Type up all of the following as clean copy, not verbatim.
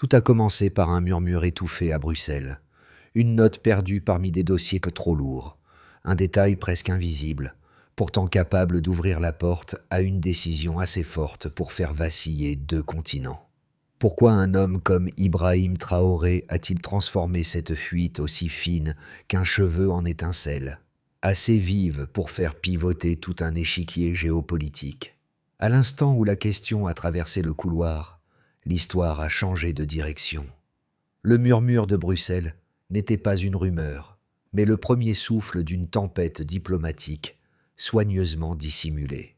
Tout a commencé par un murmure étouffé à Bruxelles, une note perdue parmi des dossiers que trop lourds, un détail presque invisible, pourtant capable d'ouvrir la porte à une décision assez forte pour faire vaciller deux continents. Pourquoi un homme comme Ibrahim Traoré a-t-il transformé cette fuite aussi fine qu'un cheveu en étincelle, assez vive pour faire pivoter tout un échiquier géopolitique? À l'instant où la question a traversé le couloir, l'histoire a changé de direction. Le murmure de Bruxelles n'était pas une rumeur, mais le premier souffle d'une tempête diplomatique soigneusement dissimulée.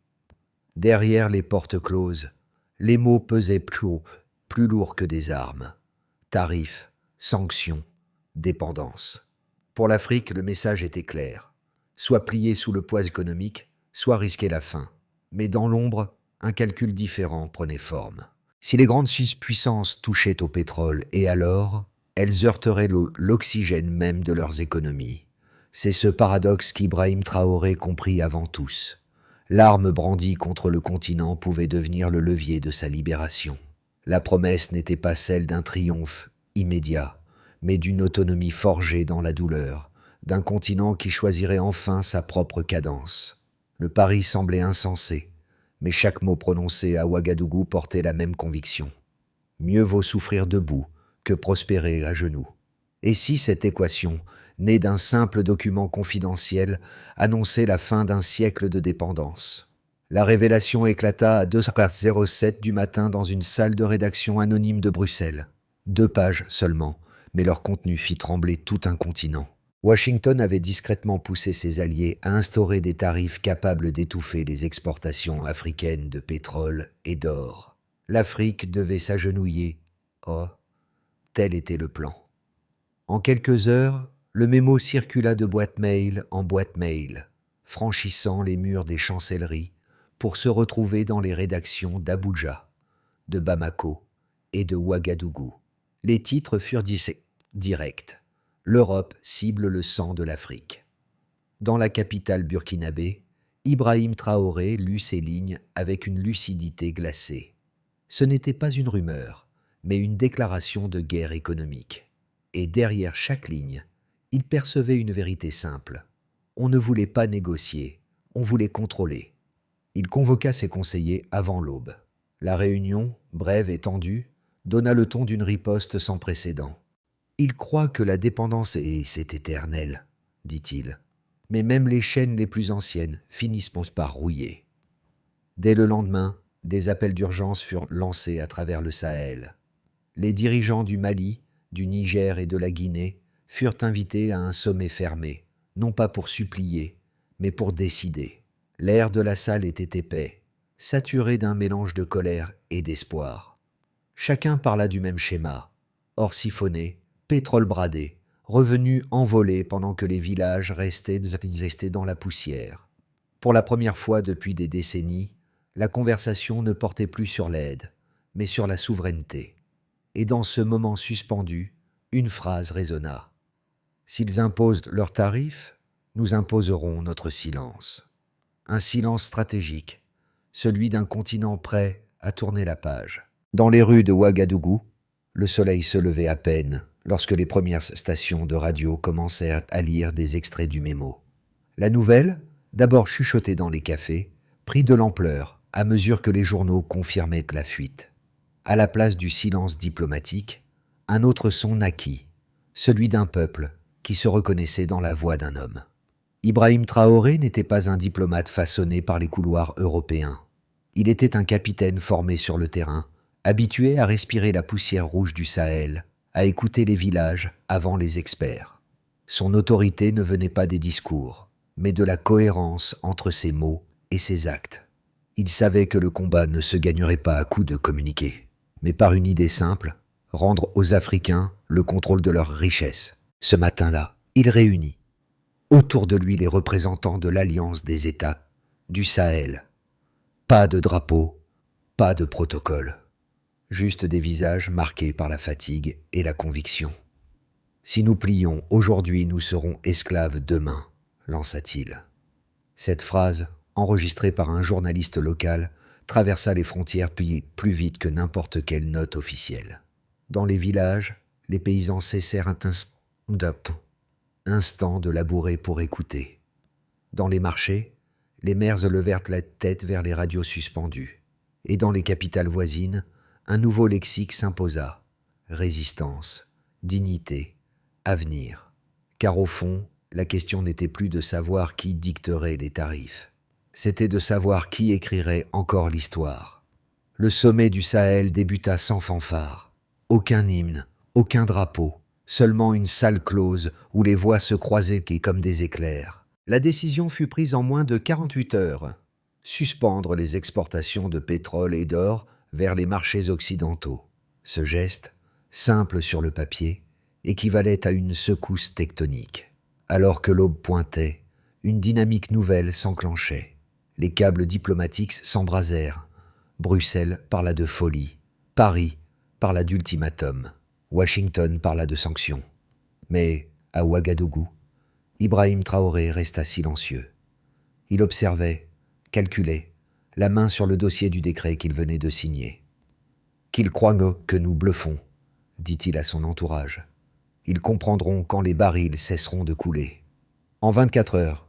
Derrière les portes closes, les mots pesaient plus lourds que des armes. Tarifs, sanctions, dépendance. Pour l'Afrique, le message était clair. Soit plier sous le poids économique, soit risquer la faim. Mais dans l'ombre, un calcul différent prenait forme. Si les grandes puissances touchaient au pétrole et à l'or, elles heurteraient l'oxygène même de leurs économies. C'est ce paradoxe qu'Ibrahim Traoré comprit avant tous. L'arme brandie contre le continent pouvait devenir le levier de sa libération. La promesse n'était pas celle d'un triomphe immédiat, mais d'une autonomie forgée dans la douleur, d'un continent qui choisirait enfin sa propre cadence. Le pari semblait insensé, mais chaque mot prononcé à Ouagadougou portait la même conviction. Mieux vaut souffrir debout que prospérer à genoux. Et si cette équation, née d'un simple document confidentiel, annonçait la fin d'un siècle de dépendance? La révélation éclata à 2h07 du matin dans une salle de rédaction anonyme de Bruxelles. 2 pages seulement, mais leur contenu fit trembler tout un continent. Washington avait discrètement poussé ses alliés à instaurer des tarifs capables d'étouffer les exportations africaines de pétrole et d'or. L'Afrique devait s'agenouiller. Oh, tel était le plan. En quelques heures, le mémo circula de boîte mail en boîte mail, franchissant les murs des chancelleries pour se retrouver dans les rédactions d'Abuja, de Bamako et de Ouagadougou. Les titres furent directs. L'Europe cible le sang de l'Afrique. Dans la capitale burkinabé, Ibrahim Traoré lut ces lignes avec une lucidité glacée. Ce n'était pas une rumeur, mais une déclaration de guerre économique. Et derrière chaque ligne, il percevait une vérité simple. On ne voulait pas négocier, on voulait contrôler. Il convoqua ses conseillers avant l'aube. La réunion, brève et tendue, donna le ton d'une riposte sans précédent. « Il croit que la dépendance c'est éternel, dit-il. Mais même les chaînes les plus anciennes finissent par rouiller. » Dès le lendemain, des appels d'urgence furent lancés à travers le Sahel. Les dirigeants du Mali, du Niger et de la Guinée furent invités à un sommet fermé, non pas pour supplier, mais pour décider. L'air de la salle était épais, saturé d'un mélange de colère et d'espoir. Chacun parla du même schéma, or siphonné, pétrole bradé, revenus envolés pendant que les villages restaient dans la poussière. Pour la première fois depuis des décennies, la conversation ne portait plus sur l'aide, mais sur la souveraineté. Et dans ce moment suspendu, une phrase résonna. « S'ils imposent leurs tarifs, nous imposerons notre silence. » Un silence stratégique, celui d'un continent prêt à tourner la page. Dans les rues de Ouagadougou, le soleil se levait à peine lorsque les premières stations de radio commencèrent à lire des extraits du mémo. La nouvelle, d'abord chuchotée dans les cafés, prit de l'ampleur à mesure que les journaux confirmaient la fuite. À la place du silence diplomatique, un autre son naquit, celui d'un peuple qui se reconnaissait dans la voix d'un homme. Ibrahim Traoré n'était pas un diplomate façonné par les couloirs européens. Il était un capitaine formé sur le terrain, habitué à respirer la poussière rouge du Sahel, à écouter les villages avant les experts. Son autorité ne venait pas des discours, mais de la cohérence entre ses mots et ses actes. Il savait que le combat ne se gagnerait pas à coups de communiquer, mais par une idée simple, rendre aux Africains le contrôle de leurs richesses. Ce matin-là, il réunit autour de lui les représentants de l'Alliance des États, du Sahel. Pas de drapeau, pas de protocole. Juste des visages marqués par la fatigue et la conviction. « Si nous plions aujourd'hui, nous serons esclaves demain », lança-t-il. Cette phrase, enregistrée par un journaliste local, traversa les frontières plus vite que n'importe quelle note officielle. Dans les villages, les paysans cessèrent un instant de labourer pour écouter. Dans les marchés, les mères levèrent la tête vers les radios suspendues. Et dans les capitales voisines, un nouveau lexique s'imposa. Résistance, dignité, avenir. Car au fond, la question n'était plus de savoir qui dicterait les tarifs. C'était de savoir qui écrirait encore l'histoire. Le sommet du Sahel débuta sans fanfare. Aucun hymne, aucun drapeau, seulement une salle close où les voix se croisaient comme des éclairs. La décision fut prise en moins de 48 heures. Suspendre les exportations de pétrole et d'or vers les marchés occidentaux. Ce geste, simple sur le papier, équivalait à une secousse tectonique. Alors que l'aube pointait, une dynamique nouvelle s'enclenchait. Les câbles diplomatiques s'embrasèrent. Bruxelles parla de folie. Paris parla d'ultimatum. Washington parla de sanctions. Mais, à Ouagadougou, Ibrahim Traoré resta silencieux. Il observait, calculait, la main sur le dossier du décret qu'il venait de signer. « Qu'ils croient que nous bluffons », dit-il à son entourage. « Ils comprendront quand les barils cesseront de couler. » En 24 heures,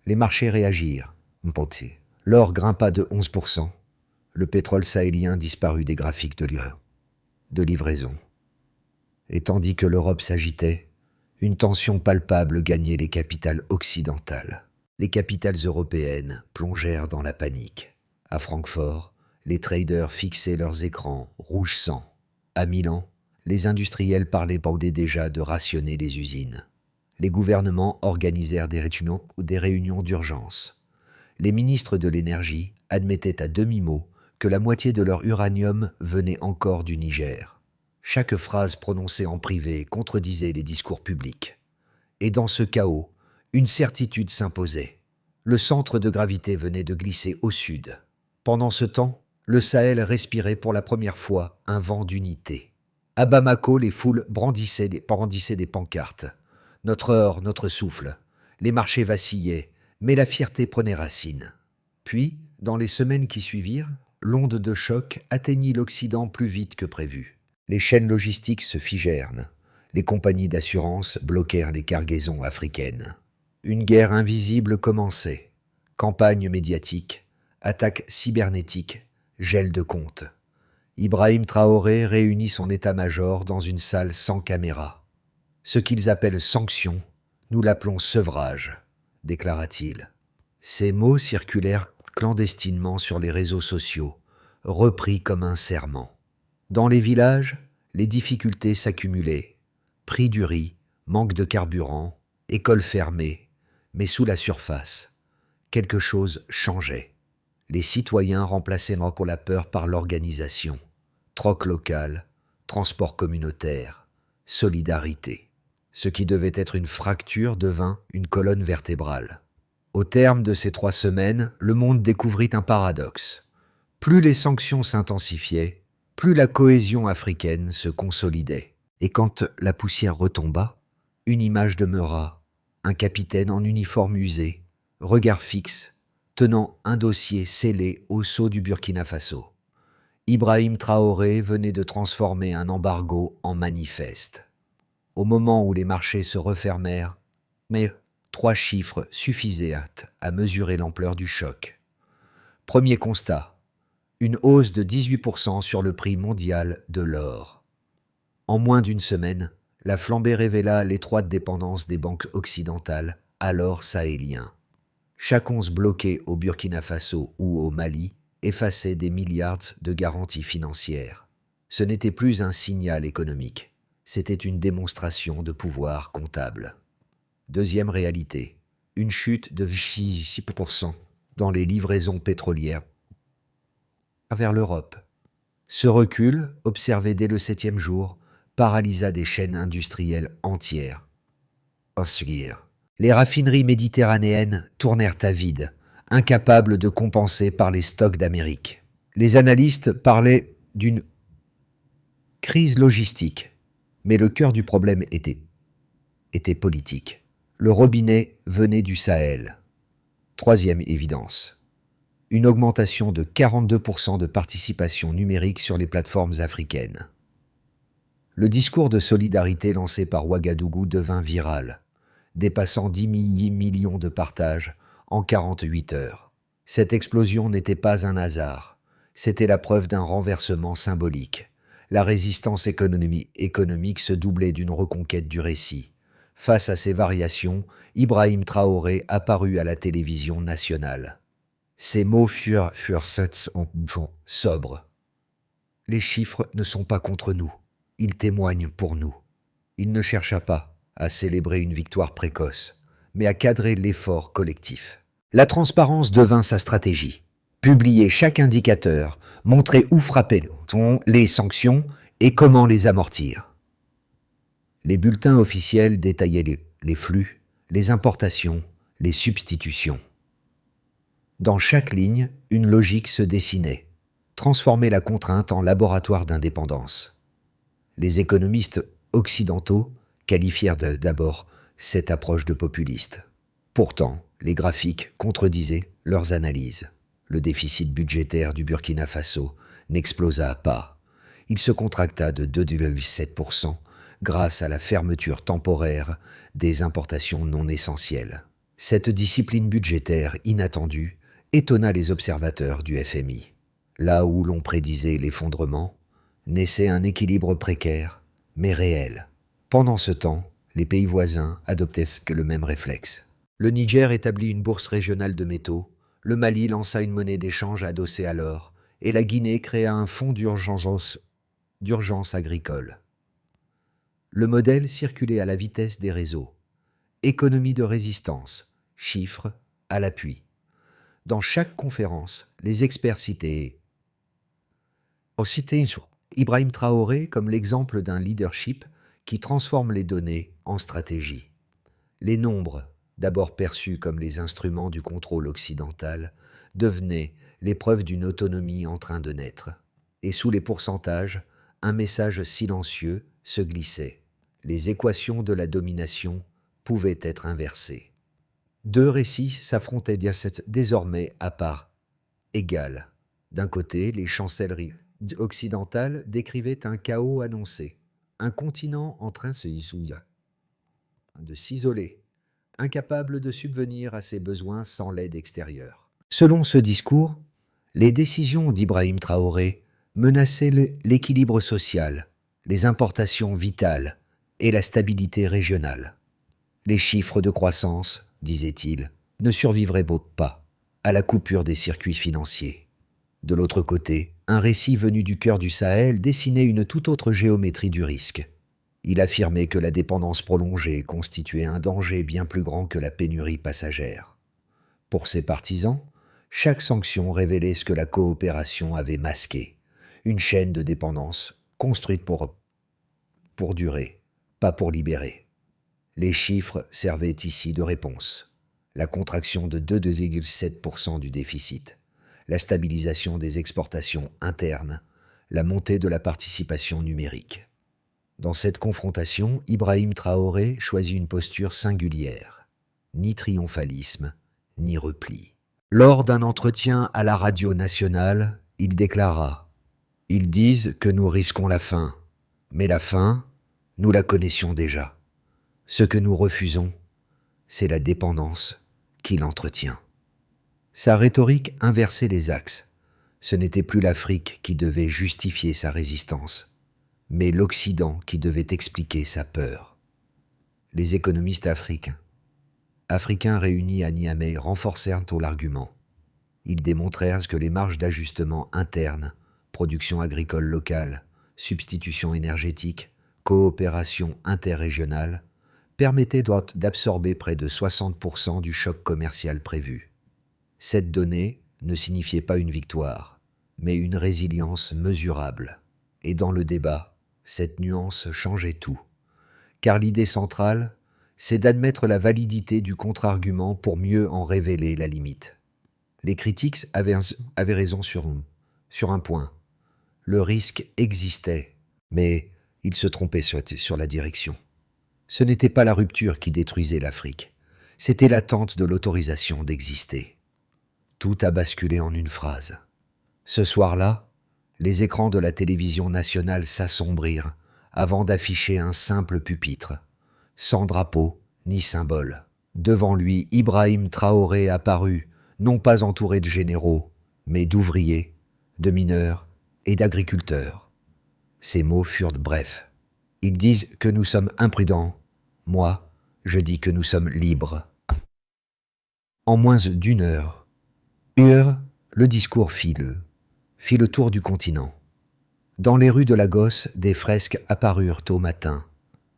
les marchés réagirent. L'or grimpa de 11%. Le pétrole sahélien disparut des graphiques de livraison. Et tandis que l'Europe s'agitait, une tension palpable gagnait les capitales occidentales. Les capitales européennes plongèrent dans la panique. À Francfort, les traders fixaient leurs écrans rouge sang. À Milan, les industriels parlaient déjà de rationner les usines. Les gouvernements organisèrent des réunions d'urgence. Les ministres de l'énergie admettaient à demi-mot que la moitié de leur uranium venait encore du Niger. Chaque phrase prononcée en privé contredisait les discours publics. Et dans ce chaos, une certitude s'imposait. Le centre de gravité venait de glisser au sud. Pendant ce temps, le Sahel respirait pour la première fois un vent d'unité. À Bamako, les foules brandissaient des pancartes. Notre or, notre souffle. Les marchés vacillaient, mais la fierté prenait racine. Puis, dans les semaines qui suivirent, l'onde de choc atteignit l'Occident plus vite que prévu. Les chaînes logistiques se figèrent. Les compagnies d'assurance bloquèrent les cargaisons africaines. Une guerre invisible commençait. Campagne médiatique, attaques cybernétiques, gel de comptes. Ibrahim Traoré réunit son état-major dans une salle sans caméra. Ce qu'ils appellent sanction, nous l'appelons sevrage, déclara-t-il. Ces mots circulèrent clandestinement sur les réseaux sociaux, repris comme un serment. Dans les villages, les difficultés s'accumulaient. Prix du riz, manque de carburant, écoles fermées, mais sous la surface, quelque chose changeait. Les citoyens remplaçaient la peur par l'organisation. Troc local, transport communautaire, solidarité. Ce qui devait être une fracture devint une colonne vertébrale. Au terme de ces 3 semaines, le monde découvrit un paradoxe. Plus les sanctions s'intensifiaient, plus la cohésion africaine se consolidait. Et quand la poussière retomba, une image demeura, un capitaine en uniforme usé, regard fixe, tenant un dossier scellé au sceau du Burkina Faso. Ibrahim Traoré venait de transformer un embargo en manifeste. Au moment où les marchés se refermèrent, mais 3 chiffres suffisaient à mesurer l'ampleur du choc. Premier constat, une hausse de 18% sur le prix mondial de l'or. En moins d'une semaine, la flambée révéla l'étroite dépendance des banques occidentales, alors sahéliens. Chaque once bloquée au Burkina Faso ou au Mali effaçait des milliards de garanties financières. Ce n'était plus un signal économique, c'était une démonstration de pouvoir comptable. Deuxième réalité, une chute de 6% dans les livraisons pétrolières vers l'Europe. Ce recul, observé dès le 7e jour, paralysa des chaînes industrielles entières. Les raffineries méditerranéennes tournèrent à vide, incapables de compenser par les stocks d'Amérique. Les analystes parlaient d'une crise logistique, mais le cœur du problème était politique. Le robinet venait du Sahel. Troisième évidence. Une augmentation de 42% de participation numérique sur les plateformes africaines. Le discours de solidarité lancé par Ouagadougou devint viral, dépassant 10 millions de partages en 48 heures. Cette explosion n'était pas un hasard, c'était la preuve d'un renversement symbolique. La résistance économique se doublait d'une reconquête du récit. Face à ces variations, Ibrahim Traoré apparut à la télévision nationale. Ses mots furent sobres. Les chiffres ne sont pas contre nous, ils témoignent pour nous. Il ne chercha pas à célébrer une victoire précoce, mais à cadrer l'effort collectif. La transparence devint sa stratégie. Publier chaque indicateur, montrer où frapper les sanctions et comment les amortir. Les bulletins officiels détaillaient les flux, les importations, les substitutions. Dans chaque ligne, une logique se dessinait. Transformer la contrainte en laboratoire d'indépendance. Les économistes occidentaux qualifièrent d'abord cette approche de populiste. Pourtant, les graphiques contredisaient leurs analyses. Le déficit budgétaire du Burkina Faso n'explosa pas. Il se contracta de 2,7% grâce à la fermeture temporaire des importations non essentielles. Cette discipline budgétaire inattendue étonna les observateurs du FMI. Là où l'on prédisait l'effondrement, naissait un équilibre précaire, mais réel. Pendant ce temps, les pays voisins adoptaient le même réflexe. Le Niger établit une bourse régionale de métaux, le Mali lança une monnaie d'échange adossée à l'or, et la Guinée créa un fonds d'urgence agricole. Le modèle circulait à la vitesse des réseaux. Économie de résistance, chiffres à l'appui. Dans chaque conférence, les experts citaient Ibrahim Traoré comme l'exemple d'un leadership qui transforme les données en stratégie. Les nombres, d'abord perçus comme les instruments du contrôle occidental, devenaient l'épreuve d'une autonomie en train de naître. Et sous les pourcentages, un message silencieux se glissait. Les équations de la domination pouvaient être inversées. Deux récits s'affrontaient désormais à parts égales. D'un côté, les chancelleries occidentales décrivaient un chaos annoncé, un continent en train de s'isoler, incapable de subvenir à ses besoins sans l'aide extérieure. Selon ce discours, les décisions d'Ibrahim Traoré menaçaient l'équilibre social, les importations vitales et la stabilité régionale. Les chiffres de croissance, disait-il, ne survivraient pas à la coupure des circuits financiers. De l'autre côté, un récit venu du cœur du Sahel dessinait une toute autre géométrie du risque. Il affirmait que la dépendance prolongée constituait un danger bien plus grand que la pénurie passagère. Pour ses partisans, chaque sanction révélait ce que la coopération avait masqué, une chaîne de dépendance construite pour durer, pas pour libérer. Les chiffres servaient ici de réponse. La contraction de 2,7% du déficit, la stabilisation des exportations internes, la montée de la participation numérique. Dans cette confrontation, Ibrahim Traoré choisit une posture singulière, ni triomphalisme, ni repli. Lors d'un entretien à la radio nationale, il déclara « Ils disent que nous risquons la faim, mais la faim, nous la connaissions déjà. Ce que nous refusons, c'est la dépendance qui l'entretient. » Sa rhétorique inversait les axes. Ce n'était plus l'Afrique qui devait justifier sa résistance, mais l'Occident qui devait expliquer sa peur. Les économistes africains réunis à Niamey renforcèrent l'argument. Ils démontrèrent que les marges d'ajustement internes, production agricole locale, substitution énergétique, coopération interrégionale, permettaient d'absorber près de 60% du choc commercial prévu. Cette donnée ne signifiait pas une victoire, mais une résilience mesurable. Et dans le débat, cette nuance changeait tout. Car l'idée centrale, c'est d'admettre la validité du contre-argument pour mieux en révéler la limite. Les critiques avaient raison sur un point. Le risque existait, mais ils se trompaient sur la direction. Ce n'était pas la rupture qui détruisait l'Afrique, c'était l'attente de l'autorisation d'exister. Tout a basculé en une phrase. Ce soir-là, les écrans de la télévision nationale s'assombrirent avant d'afficher un simple pupitre, sans drapeau ni symbole. Devant lui, Ibrahim Traoré apparut, non pas entouré de généraux, mais d'ouvriers, de mineurs et d'agriculteurs. Ces mots furent brefs. Ils disent que nous sommes imprudents. Moi, je dis que nous sommes libres. En moins d'une heure, le discours fit le tour du continent. Dans les rues de Lagos, des fresques apparurent au matin.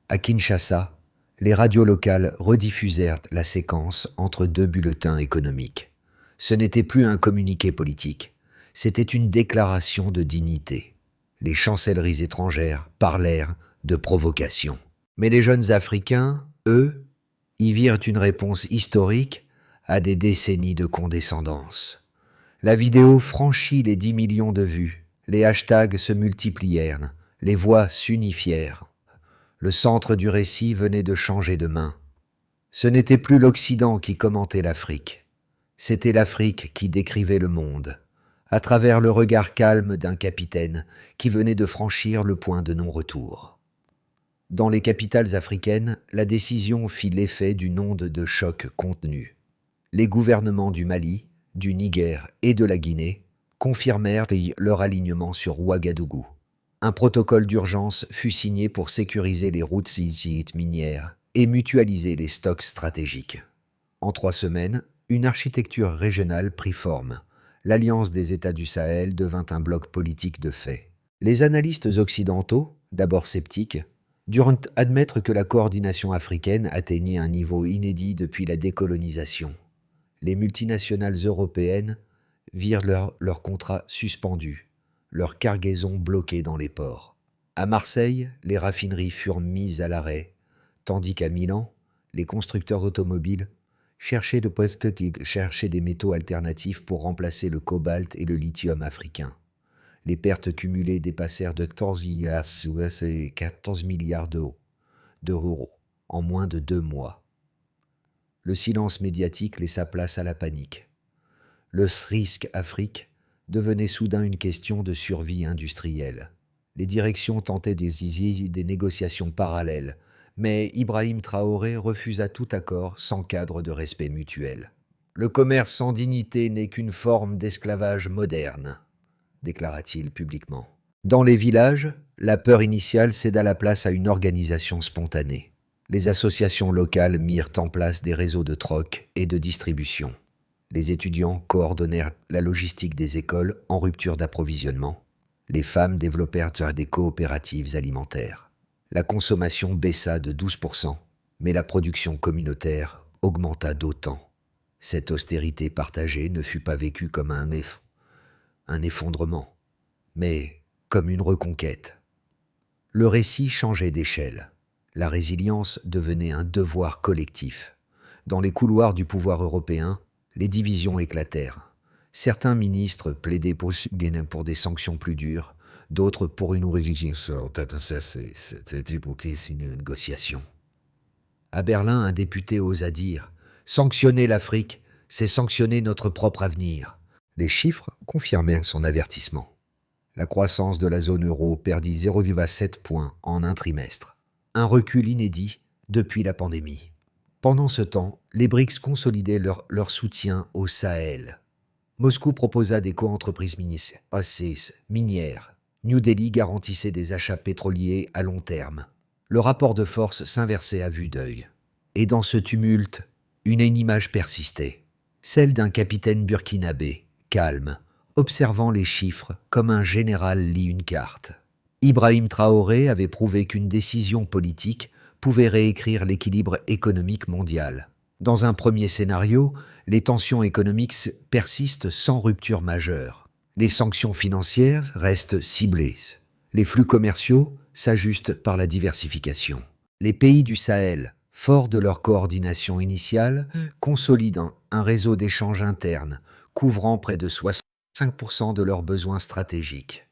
À Kinshasa, les radios locales rediffusèrent la séquence entre deux bulletins économiques. Ce n'était plus un communiqué politique, c'était une déclaration de dignité. Les chancelleries étrangères parlèrent de provocation. Mais les jeunes Africains, eux, y virent une réponse historique à des décennies de condescendance. La vidéo franchit les 10 millions de vues, les hashtags se multiplièrent, les voix s'unifièrent. Le centre du récit venait de changer de main. Ce n'était plus l'Occident qui commentait l'Afrique, c'était l'Afrique qui décrivait le monde, à travers le regard calme d'un capitaine qui venait de franchir le point de non-retour. Dans les capitales africaines, la décision fit l'effet d'une onde de choc contenu. Les gouvernements du Mali, du Niger et de la Guinée confirmèrent leur alignement sur Ouagadougou. Un protocole d'urgence fut signé pour sécuriser les routes minières et mutualiser les stocks stratégiques. En 3 semaines, une architecture régionale prit forme. L'Alliance des États du Sahel devint un bloc politique de fait. Les analystes occidentaux, d'abord sceptiques, durent admettre que la coordination africaine atteignait un niveau inédit depuis la décolonisation. Les multinationales européennes virent leurs contrats suspendus, leurs cargaisons bloquées dans les ports. À Marseille, les raffineries furent mises à l'arrêt, tandis qu'à Milan, les constructeurs automobiles cherchaient des métaux alternatifs pour remplacer le cobalt et le lithium africain. Les pertes cumulées dépassèrent de 14 milliards d'euros en moins de 2 mois. Le silence médiatique laissa place à la panique. Le risque Afrique devenait soudain une question de survie industrielle. Les directions tentaient des négociations parallèles, mais Ibrahim Traoré refusa tout accord sans cadre de respect mutuel. « Le commerce sans dignité n'est qu'une forme d'esclavage moderne », déclara-t-il publiquement. Dans les villages, la peur initiale céda la place à une organisation spontanée. Les associations locales mirent en place des réseaux de troc et de distribution. Les étudiants coordonnèrent la logistique des écoles en rupture d'approvisionnement. Les femmes développèrent des coopératives alimentaires. La consommation baissa de 12%, mais la production communautaire augmenta d'autant. Cette austérité partagée ne fut pas vécue comme un effondrement, mais comme une reconquête. Le récit changeait d'échelle. La résilience devenait un devoir collectif. Dans les couloirs du pouvoir européen, les divisions éclatèrent. Certains ministres plaidaient pour des sanctions plus dures, d'autres pour une négociation. À Berlin, un député osa dire « Sanctionner l'Afrique, c'est sanctionner notre propre avenir ». Les chiffres confirmèrent son avertissement. La croissance de la zone euro perdit 0,7 points en un trimestre. Un recul inédit depuis la pandémie. Pendant ce temps, les BRICS consolidaient leur soutien au Sahel. Moscou proposa des coentreprises minières. New Delhi garantissait des achats pétroliers à long terme. Le rapport de force s'inversait à vue d'œil. Et dans ce tumulte, une image persistait, celle d'un capitaine burkinabé, calme, observant les chiffres comme un général lit une carte. Ibrahim Traoré avait prouvé qu'une décision politique pouvait réécrire l'équilibre économique mondial. Dans un premier scénario, les tensions économiques persistent sans rupture majeure. Les sanctions financières restent ciblées. Les flux commerciaux s'ajustent par la diversification. Les pays du Sahel, forts de leur coordination initiale, consolident un réseau d'échanges internes, couvrant près de 65% de leurs besoins stratégiques.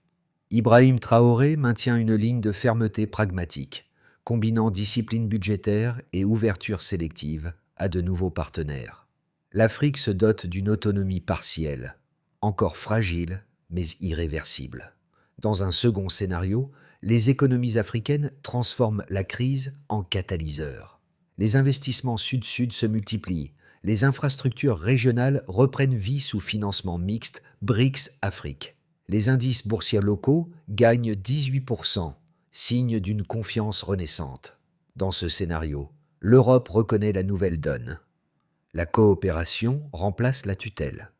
Ibrahim Traoré maintient une ligne de fermeté pragmatique, combinant discipline budgétaire et ouverture sélective à de nouveaux partenaires. L'Afrique se dote d'une autonomie partielle, encore fragile mais irréversible. Dans un second scénario, les économies africaines transforment la crise en catalyseur. Les investissements sud-sud se multiplient, les infrastructures régionales reprennent vie sous financement mixte BRICS-Afrique. Les indices boursiers locaux gagnent 18%, signe d'une confiance renaissante. Dans ce scénario, l'Europe reconnaît la nouvelle donne. La coopération remplace la tutelle.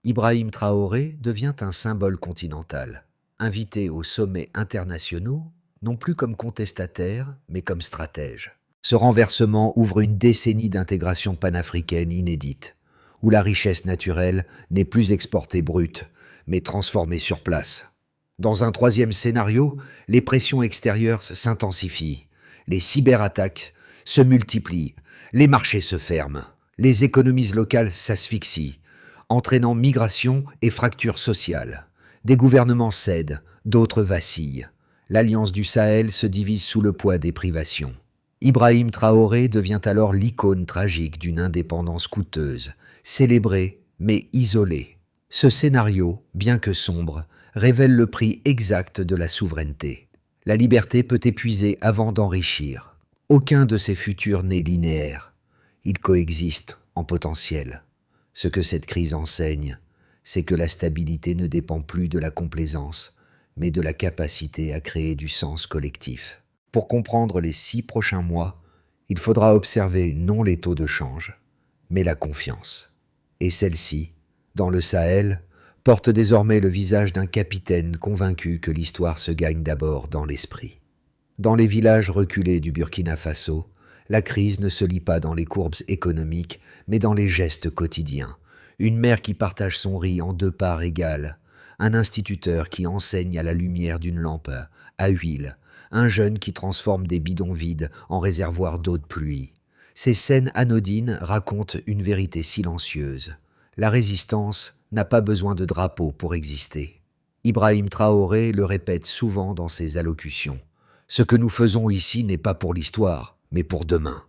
Ibrahim Traoré devient un symbole continental, invité aux sommets internationaux, non plus comme contestataire, mais comme stratège. Ce renversement ouvre une décennie d'intégration panafricaine inédite, où la richesse naturelle n'est plus exportée brute, mais transformée sur place. Dans un troisième scénario, les pressions extérieures s'intensifient, les cyberattaques se multiplient, les marchés se ferment, les économies locales s'asphyxient, entraînant migration et fractures sociales. Des gouvernements cèdent, d'autres vacillent. L'Alliance du Sahel se divise sous le poids des privations. Ibrahim Traoré devient alors l'icône tragique d'une indépendance coûteuse, célébrée mais isolée. Ce scénario, bien que sombre, révèle le prix exact de la souveraineté. La liberté peut épuiser avant d'enrichir. Aucun de ces futurs n'est linéaire. Ils coexistent en potentiel. Ce que cette crise enseigne, c'est que la stabilité ne dépend plus de la complaisance, mais de la capacité à créer du sens collectif. Pour comprendre les 6 prochains mois, il faudra observer non les taux de change, mais la confiance. Et celle-ci, dans le Sahel, porte désormais le visage d'un capitaine convaincu que l'histoire se gagne d'abord dans l'esprit. Dans les villages reculés du Burkina Faso, la crise ne se lit pas dans les courbes économiques, mais dans les gestes quotidiens. Une mère qui partage son riz en 2 parts égales, un instituteur qui enseigne à la lumière d'une lampe à huile, un jeune qui transforme des bidons vides en réservoirs d'eau de pluie. Ces scènes anodines racontent une vérité silencieuse. La résistance n'a pas besoin de drapeau pour exister. Ibrahim Traoré le répète souvent dans ses allocutions. « Ce que nous faisons ici n'est pas pour l'histoire, mais pour demain. »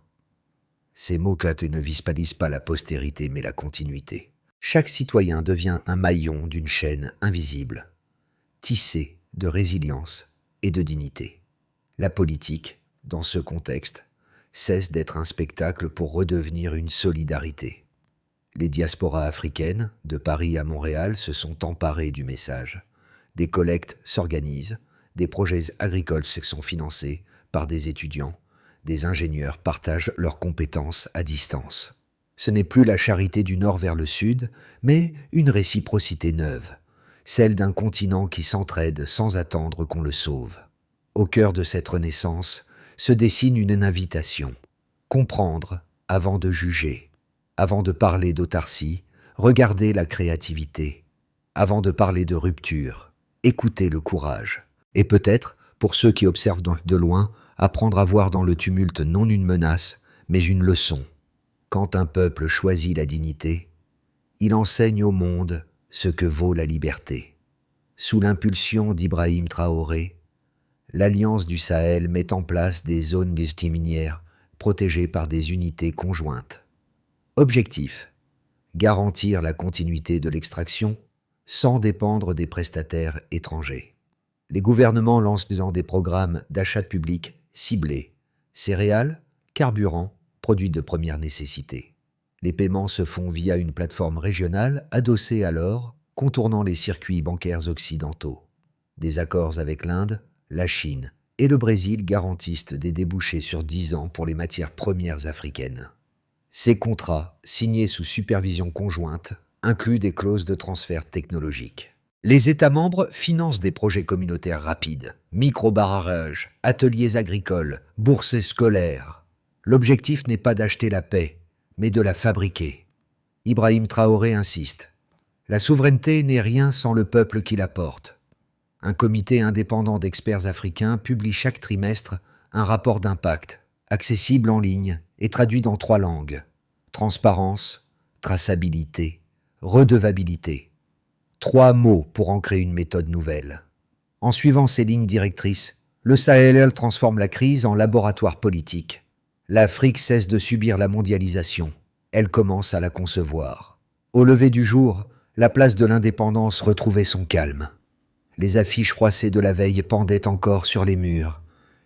Ces mots-clés ne visualisent pas la postérité, mais la continuité. Chaque citoyen devient un maillon d'une chaîne invisible, tissée de résilience et de dignité. La politique, dans ce contexte, cesse d'être un spectacle pour redevenir une solidarité. Les diasporas africaines, de Paris à Montréal, se sont emparées du message. Des collectes s'organisent, des projets agricoles sont financés par des étudiants, des ingénieurs partagent leurs compétences à distance. Ce n'est plus la charité du nord vers le sud, mais une réciprocité neuve, celle d'un continent qui s'entraide sans attendre qu'on le sauve. Au cœur de cette renaissance se dessine une invitation. Comprendre avant de juger. Avant de parler d'autarcie, regarder la créativité. Avant de parler de rupture, écouter le courage. Et peut-être, pour ceux qui observent de loin, apprendre à voir dans le tumulte non une menace, mais une leçon. Quand un peuple choisit la dignité, il enseigne au monde ce que vaut la liberté. Sous l'impulsion d'Ibrahim Traoré, l'Alliance du Sahel met en place des zones multiminières protégées par des unités conjointes. Objectif : garantir la continuité de l'extraction sans dépendre des prestataires étrangers. Les gouvernements lancent des programmes d'achat public ciblés, céréales, carburants, produits de première nécessité. Les paiements se font via une plateforme régionale adossée à l'or, contournant les circuits bancaires occidentaux. Des accords avec l'Inde, la Chine et le Brésil garantissent des débouchés sur 10 ans pour les matières premières africaines. Ces contrats, signés sous supervision conjointe, incluent des clauses de transfert technologique. Les États membres financent des projets communautaires rapides, micro-barrages, ateliers agricoles, bourses scolaires. L'objectif n'est pas d'acheter la paix, mais de la fabriquer. Ibrahim Traoré insiste. La souveraineté n'est rien sans le peuple qui la porte. Un comité indépendant d'experts africains publie chaque trimestre un rapport d'impact, accessible en ligne et traduit dans 3 langues. Transparence, traçabilité, redevabilité. 3 mots pour ancrer une méthode nouvelle. En suivant ces lignes directrices, le Sahel transforme la crise en laboratoire politique. L'Afrique cesse de subir la mondialisation. Elle commence à la concevoir. Au lever du jour, la place de l'indépendance retrouvait son calme. Les affiches froissées de la veille pendaient encore sur les murs,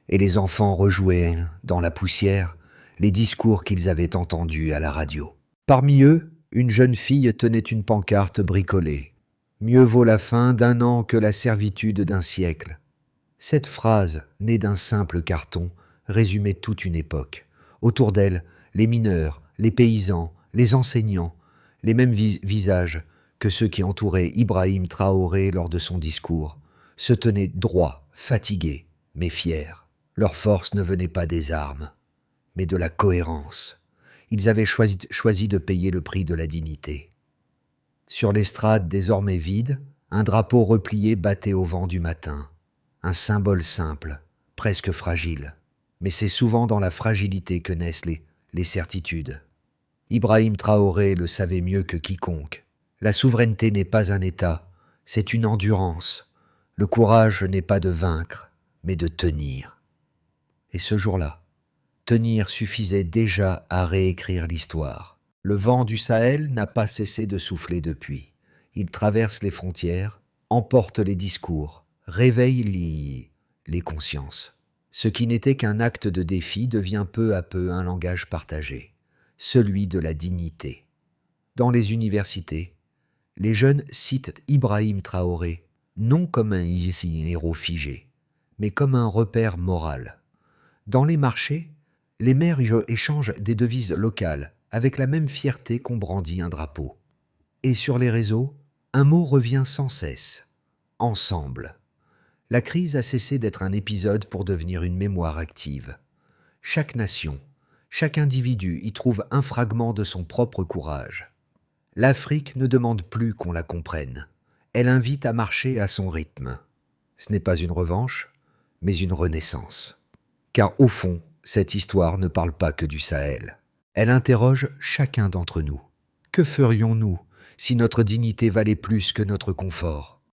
et les enfants rejouaient, dans la poussière, les discours qu'ils avaient entendus à la radio. Parmi eux, une jeune fille tenait une pancarte bricolée. « Mieux vaut la fin d'un an que la servitude d'un siècle ». Cette phrase, née d'un simple carton, résumait toute une époque. Autour d'elle, les mineurs, les paysans, les enseignants, les mêmes visages que ceux qui entouraient Ibrahim Traoré lors de son discours, se tenaient droits, fatigués, mais fiers. Leur force ne venait pas des armes, mais de la cohérence. Ils avaient choisi de payer le prix de la dignité. Sur l'estrade désormais vide, un drapeau replié battait au vent du matin. Un symbole simple, presque fragile. Mais c'est souvent dans la fragilité que naissent les certitudes. Ibrahim Traoré le savait mieux que quiconque. La souveraineté n'est pas un État, c'est une endurance. Le courage n'est pas de vaincre, mais de tenir. Et ce jour-là, tenir suffisait déjà à réécrire l'histoire. Le vent du Sahel n'a pas cessé de souffler depuis. Il traverse les frontières, emporte les discours, réveille les consciences. Ce qui n'était qu'un acte de défi devient peu à peu un langage partagé, celui de la dignité. Dans les universités, les jeunes citent Ibrahim Traoré, non comme un héros figé, mais comme un repère moral. Dans les marchés, les maires échangent des devises locales avec la même fierté qu'on brandit un drapeau. Et sur les réseaux, un mot revient sans cesse, ensemble. La crise a cessé d'être un épisode pour devenir une mémoire active. Chaque nation, chaque individu y trouve un fragment de son propre courage. L'Afrique ne demande plus qu'on la comprenne. Elle invite à marcher à son rythme. Ce n'est pas une revanche, mais une renaissance. Car au fond, cette histoire ne parle pas que du Sahel. Elle interroge chacun d'entre nous. Que ferions-nous si notre dignité valait plus que notre confort ?